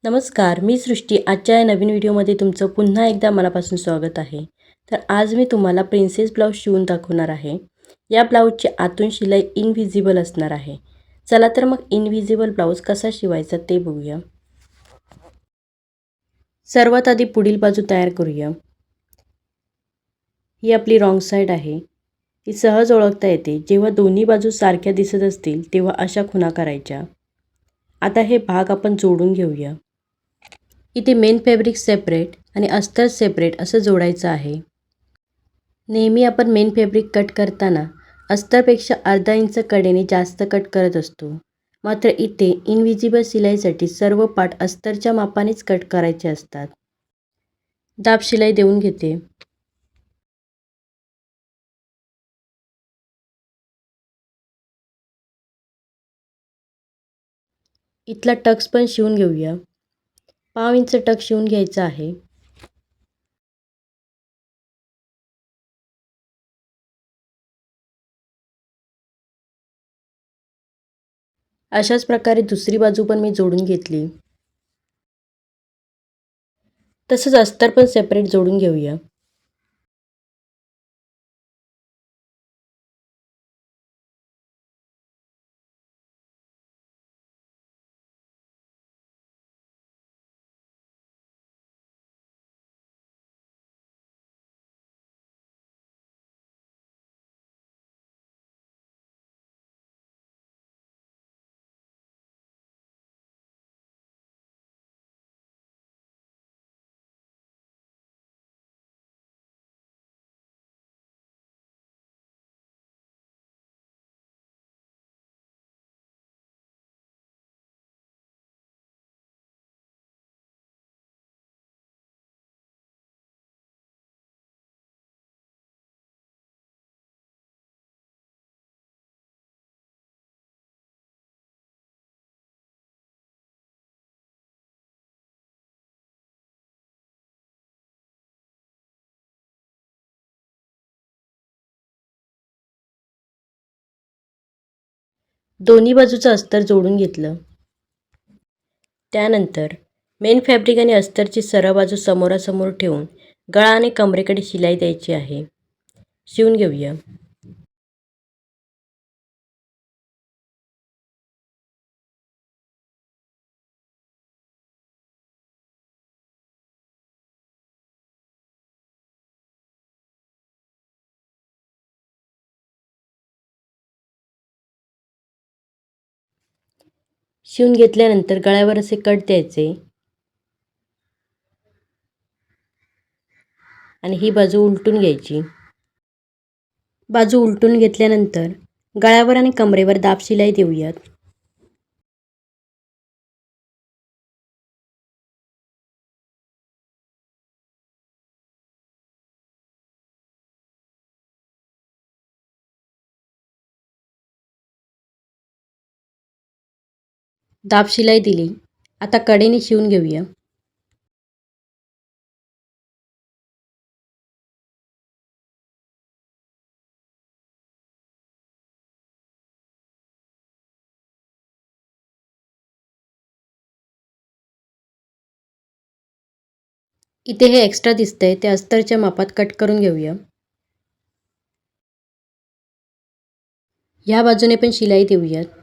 नमस्कार, मी सृष्टी. आजच्या या नवीन व्हिडिओमध्ये तुमचं पुन्हा एकदा मनापासून स्वागत आहे. तर आज मी तुम्हाला प्रिन्सेस ब्लाऊज शिवून दाखवणार आहे. या ब्लाऊजची आतून शिलाई इनव्हिजिबल असणार आहे. चला तर मग इनव्हिजिबल ब्लाऊज कसा शिवायचा ते बघूया. सर्वात आधी पुढील बाजू तयार करूया. ही आपली रॉंग साईड आहे. ही सहज ओळखता येते. जेव्हा दोन्ही बाजू सारख्या दिसत असतील तेव्हा अशा खुणा करायच्या. आता हे भाग आपण जोडून घेऊया. इथे मेन फॅब्रिक सेपरेट आणि अस्तर सेपरेट असं जोडायचं आहे. नेहमी आपण मेन फॅब्रिक कट करताना अस्तरपेक्षा अर्धा इंच कडेने जास्त कट करत असतो. मात्र इथे इनव्हिजिबल शिलाईसाठी सर्व पार्ट अस्तरच्या मापानेच कट करायचे असतात. दाब शिलाई देऊन घेते. इथला टक्स पण शिवून घेऊया. 5 इंच टक्स शिवून घ्यायचा आहे. अशाच प्रकारे दुसरी बाजू पण मी जोडून घेतली. तसंच अस्तर पण सेपरेट जोडून घेऊया. दोन्ही बाजूचं अस्तर जोडून घेतलं. त्यानंतर मेन फॅब्रिक आणि अस्तरची सरळ बाजू समोरासमोर ठेवून गळा आणि कमरेकडे शिलाई द्यायची आहे. शिवून घेऊया. शिवून घेतल्यानंतर गळ्यावर असे कट द्यायचे आणि ही बाजू उलटून घ्यायची. बाजू उलटून घेतल्यानंतर गळ्यावर आणि कमरेवर दाब शिलाई देऊयात. दाब शिलाई दिली. आता कडेने शिवून घेऊया. इथे हे एक्स्ट्रा दिसतंय ते अस्तरच्या मापात कट करून घेऊया. ह्या बाजूने पण शिलाई देऊयात.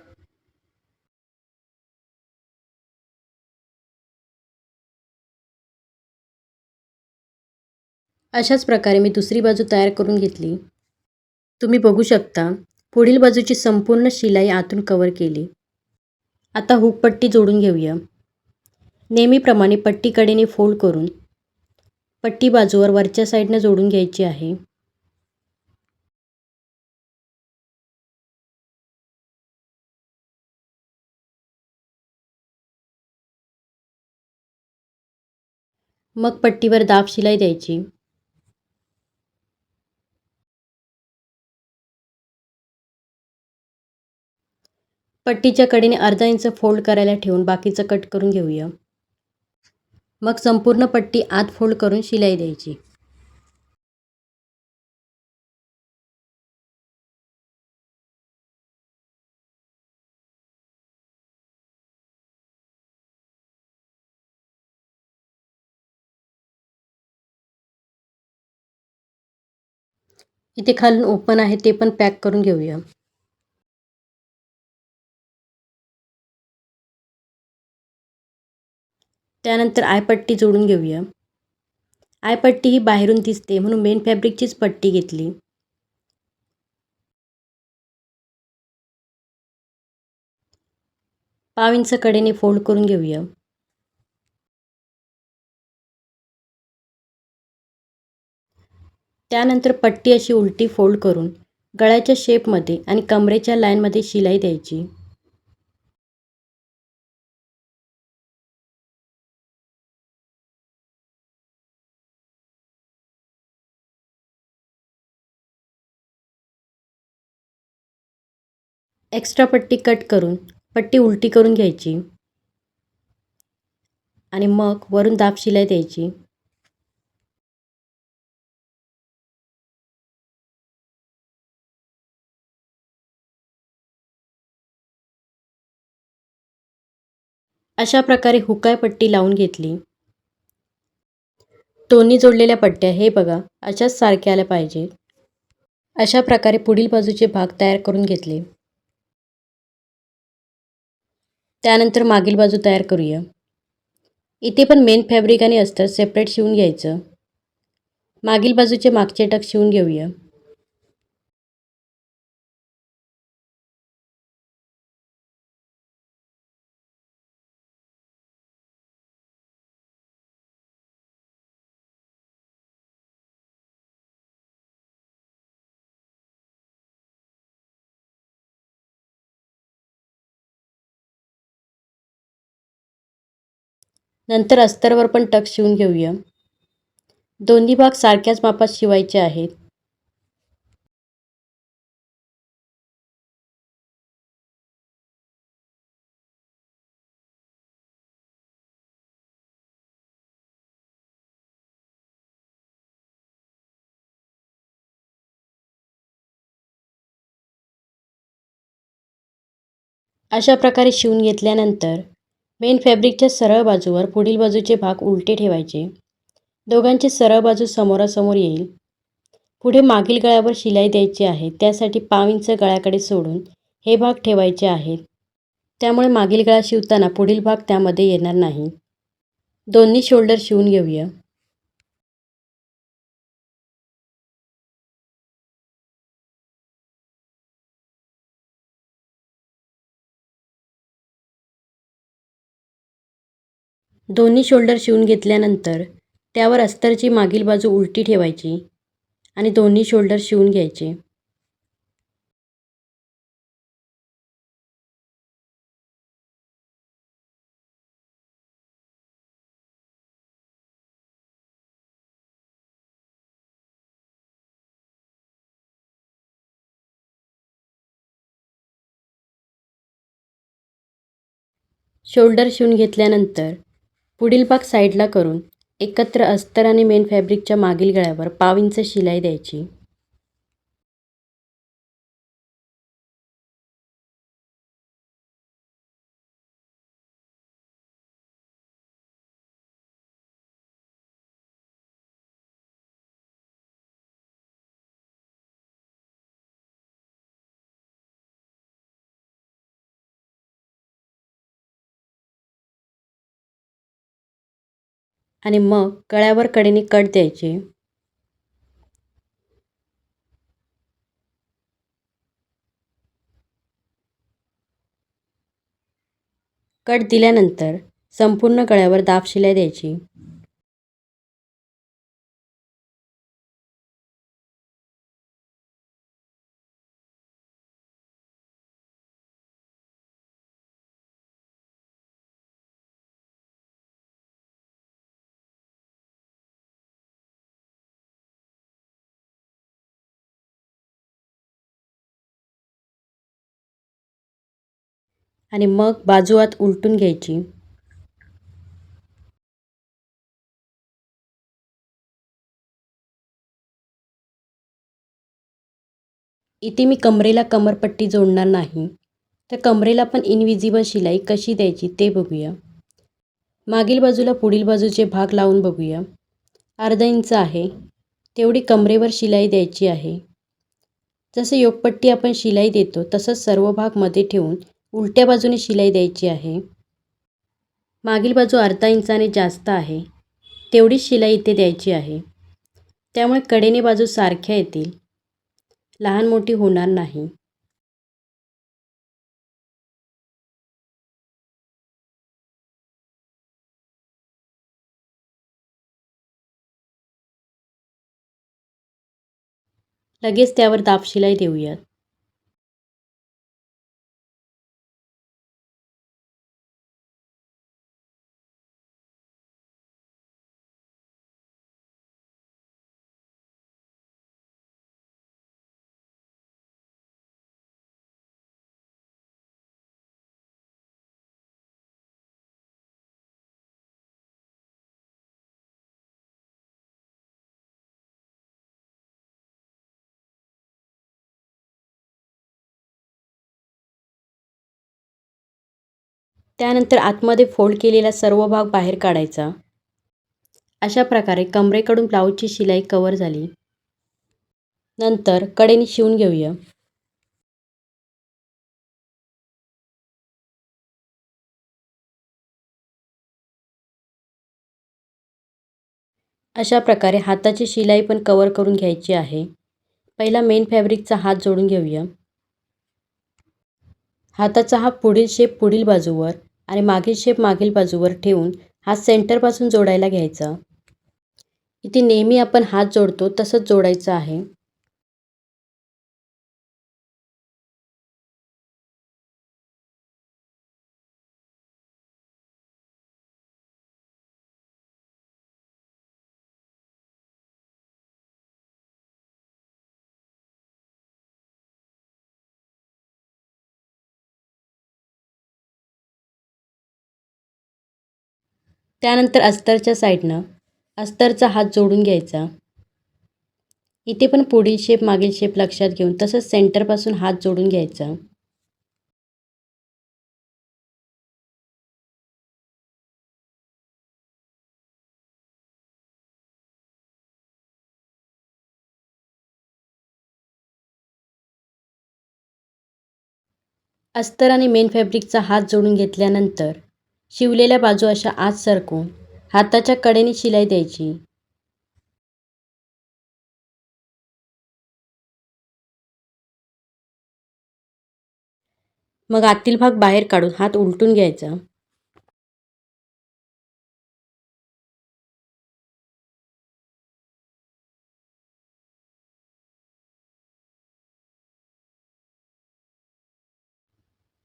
अशाच प्रकारे मी दुसरी बाजू तयार करून घेतली. तुम्ही बघू शकता पुढील बाजूची संपूर्ण शिलाई आतून कव्हर केली. आता हुक पट्टी जोडून घेऊया. नेहमीप्रमाणे पट्टी कडेने फोल्ड करून पट्टी बाजूवर वरच्या साईडनं जोडून घ्यायची आहे. मग पट्टीवर दाब शिलाई द्यायची. पट्टीच्या कडेने अर्धा इंच फोल्ड करायला ठेवून बाकीचं कट करून घेऊया. मग संपूर्ण पट्टी आत फोल्ड करून शिलाई द्यायची. इथे खालून ओपन आहे ते पण पॅक करून घेऊया. त्यानंतर आयपट्टी जोडून घेऊया. आयपट्टी ही बाहेरून दिसते म्हणून मेन फॅब्रिकचीच पट्टी घेतली. 1/2 इंच कडेने फोल्ड करून घेऊया. त्यानंतर पट्टी अशी उलटी फोल्ड करून गळ्याच्या शेपमध्ये आणि कमरेच्या लाईनमध्ये शिलाई द्यायची. एक्स्ट्रा पट्टी कट करून पट्टी उलटी करून घ्यायची आणि मग वरून दाब शिलाई द्यायची. अशा प्रकारे हुकाय पट्टी लावून घेतली. दोन्ही जोडलेल्या पट्ट्या हे बघा अशाच सारख्या आल्या पाहिजे. अशा प्रकारे पुढील बाजूचे भाग तयार करून घेतले. त्यानंतर मागील बाजू तयार करूया. इथे पण मेन फॅब्रिक आणि अस्तर सेपरेट शिवून घ्यायचं. मागील बाजूचे मागचे टक शिवून घेऊया. नंतर अस्तरवर पण टक शिवून घेऊया. दोन्ही भाग सारख्याच मापात शिवायचे आहेत. अशा प्रकारे शिवून घेतल्यानंतर मेन फॅब्रिकच्या सरळ बाजूवर पुढील बाजूचे भाग उलटे ठेवायचे. दोघांची सरळ बाजू समोरासमोर येईल. पुढे मागील गळ्यावर शिलाई द्यायची आहे. त्यासाठी 1/2 इंच गळ्याकडे सोडून हे भाग ठेवायचे आहेत. त्यामुळे मागील गळा शिवताना पुढील भाग त्यामध्ये येणार नाही. दोन्ही शोल्डर शिवून घेऊया. दोन्ही शोल्डर शिवून घेतल्यानंतर त्यावर अस्तरची मागील बाजू उलटी ठेवायची आणि दोन्ही शोल्डर शिवून घ्यायचे. शोल्डर शिवून घेतल्यानंतर पुढील भाग साईडला करून एकत्र अस्तर आणि मेन फॅब्रिकच्या मागील गळ्यावर 1/2 इंच शिलाई द्यायची. आणि मग गळ्यावर कडेने कट द्यायचे. कट दिल्यानंतर संपूर्ण गळ्यावर दाब शिलाई द्यायची. आणि मग बाजू आत उलटून घ्यायची. इथे मी कमरेला कमरपट्टी जोडणार नाही, तर कमरेला पण इनविजिबल शिलाई कशी द्यायची ते बघूया. मागील बाजूला पुढील बाजूचे भाग लावून बघूया. अर्धा इंच आहे तेवढी कमरेवर शिलाई द्यायची आहे. जसे योगपट्टी आपण शिलाई देतो तसंच सर्व भाग मध्ये ठेवून उलट्या बाजूने शिलाई द्यायची आहे. मागील बाजू अर्धा इंचाने जास्त आहे तेवढीच शिलाई इथे द्यायची आहे. त्यामुळे कडेने बाजू सारख्या येतील, लहान मोठी होणार नाही. लगेच त्यावर दाब शिलाई देऊयात. त्यानंतर आतमध्ये फोल्ड केलेला सर्व भाग बाहेर काढायचा. अशा प्रकारे कमरेकडून ब्लाऊजची शिलाई कव्हर झाली. नंतर कडेने शिवून घेऊया. अशा प्रकारे हाताची शिलाई पण कव्हर करून घ्यायची आहे. पहिला मेन फॅब्रिकचा हात जोडून घेऊया. हाताचा हा पुढील शेप पुढील बाजूवर आणि मागील शेप मागील बाजूवर ठेवून हात सेंटरपासून जोडायला घ्यायचा. इथे नेहमी आपण हात जोडतो तसंच जोडायचं आहे. त्यानंतर अस्तरच्या साईडनं अस्तरचा हात जोडून घ्यायचा. इथे पण पुढील शेप मागील शेप लक्षात घेऊन तसंच सेंटरपासून हात जोडून घ्यायचा. अस्तर आणि मेन फॅब्रिकचा हात जोडून घेतल्यानंतर शिवलेल्या बाजू अशा आत सरकवून हाताच्या कडेने शिलाई द्यायची. मग आतील भाग बाहेर काढून हात उलटून घ्यायचा.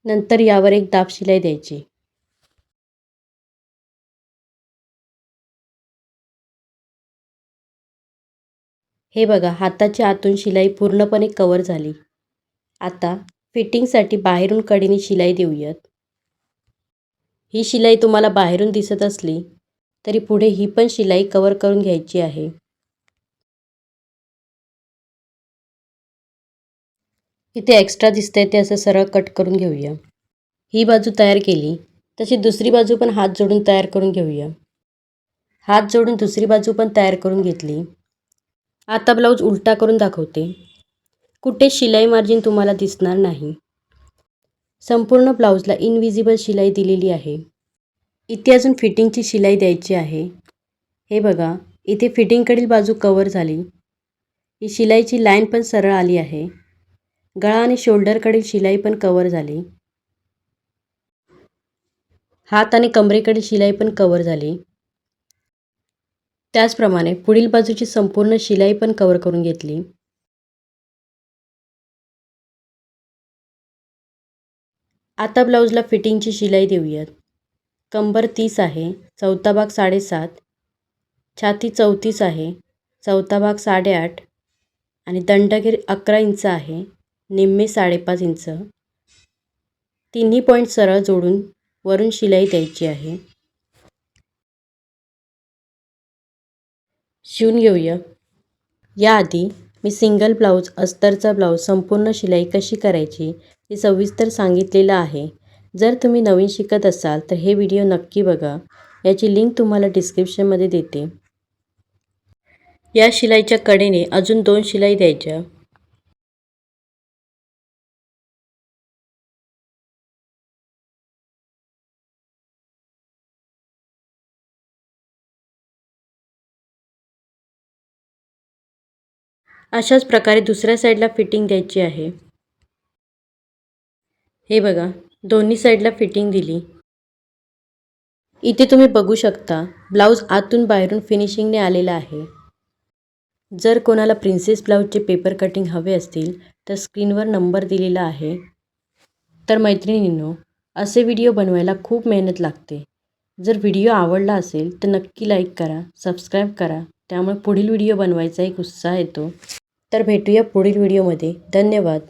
नंतर यावर एक दाब शिलाई द्यायची. हे बघा, हाताच्या आतून शिलाई पूर्णपणे कव्हर झाली. आता फिटिंगसाठी बाहेरून कडेने शिलाई देऊयात. ही शिलाई तुम्हाला बाहेरून दिसत असली तरी पुढे ही पण शिलाई कव्हर करून घ्यायची आहे. इथे एक्स्ट्रा दिसतंय ते असं सरळ कट करून घेऊया. ही बाजू तयार केली तशी दुसरी बाजू पण हात जोडून तयार करून घेऊया. हात जोडून दुसरी बाजू पण तयार करून घेतली. आता ब्लाऊज उलटा करून दाखवते. कुठे शिलाई मार्जिन तुम्हाला दिसणार नाही. संपूर्ण ब्लाऊजला इनविजिबल शिलाई दिलेली आहे. इथे अजून फिटिंगची शिलाई द्यायची आहे. हे बघा, इथे फिटिंगकडील बाजू कव्हर झाली. ही शिलाईची लाईन पण सरळ आली आहे. गळा आणि शोल्डरकडील शिलाई पण कव्हर झाली. हात आणि कमरेकडील शिलाई पण कव्हर झाली. त्याचप्रमाणे पुढील बाजूची संपूर्ण शिलाई पण कव्हर करून घेतली. आता ब्लाऊजला फिटिंगची शिलाई देऊयात. कंबर 30 आहे, चौथा भाग 7.5, छाती 34 आहे, चौथा भाग 8.5 आणि दंडगीर 11 इंच आहे, निम्मे 5.5 इंच. तिन्ही पॉईंट सरळ जोडून वरून शिलाई द्यायची आहे. शिवून घेऊया. याआधी मी सिंगल ब्लाऊज, अस्तरचा ब्लाऊज संपूर्ण शिलाई कशी करायची हे सविस्तर सांगितलेलं आहे. जर तुम्ही नवीन शिकत असाल तर हे व्हिडिओ नक्की बघा. याची लिंक तुम्हाला डिस्क्रिप्शनमध्ये देते. या शिलाईच्या कडेने अजून 2 शिलाई द्यायच्या. अशाच प्रकारे दुसऱ्या साईडला फिटिंग द्यायची आहे. हे बघा, दोन्ही साईडला फिटिंग दिली. इथे तुम्ही बघू शकता ब्लाऊज आतून बाहेरून फिनिशिंगने आलेला आहे. जर कोणाला प्रिन्सेस ब्लाऊजचे पेपर कटिंग हवे असतील तर स्क्रीनवर नंबर दिलेला आहे. तर मैत्रिणींनो, असे व्हिडिओ बनवायला खूप मेहनत लागते. जर व्हिडिओ आवडला असेल तर नक्की लाईक करा, सबस्क्राईब करा. त्यामुळे पुढील व्हिडिओ बनवायचा एक उत्साह येतो. तर भेटूया पुढील व्हिडिओमध्ये. धन्यवाद.